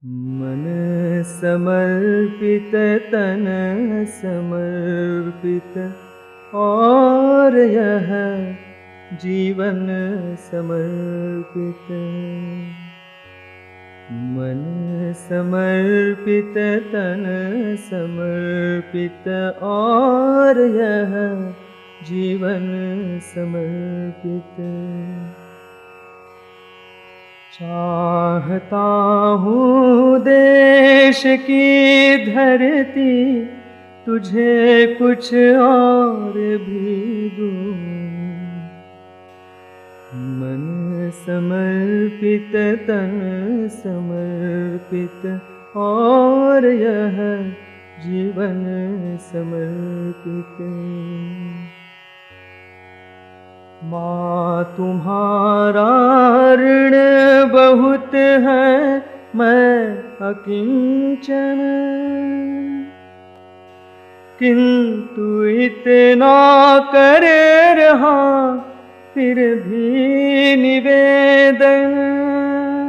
मन समर्पित तन समर्पित और यह जीवन समर्पित। मन समर्पित तन समर्पित और यह जीवन समर्पित। चाहता हूँ देश की धरती तुझे कुछ और भी दूँ। मन समर्पित तन समर्पित और यह जीवन समर्पित। माँ तुम्हारा ऋण बहुत है, मैं अकिंचन, किंतु इतना कर रहा फिर भी निवेदन।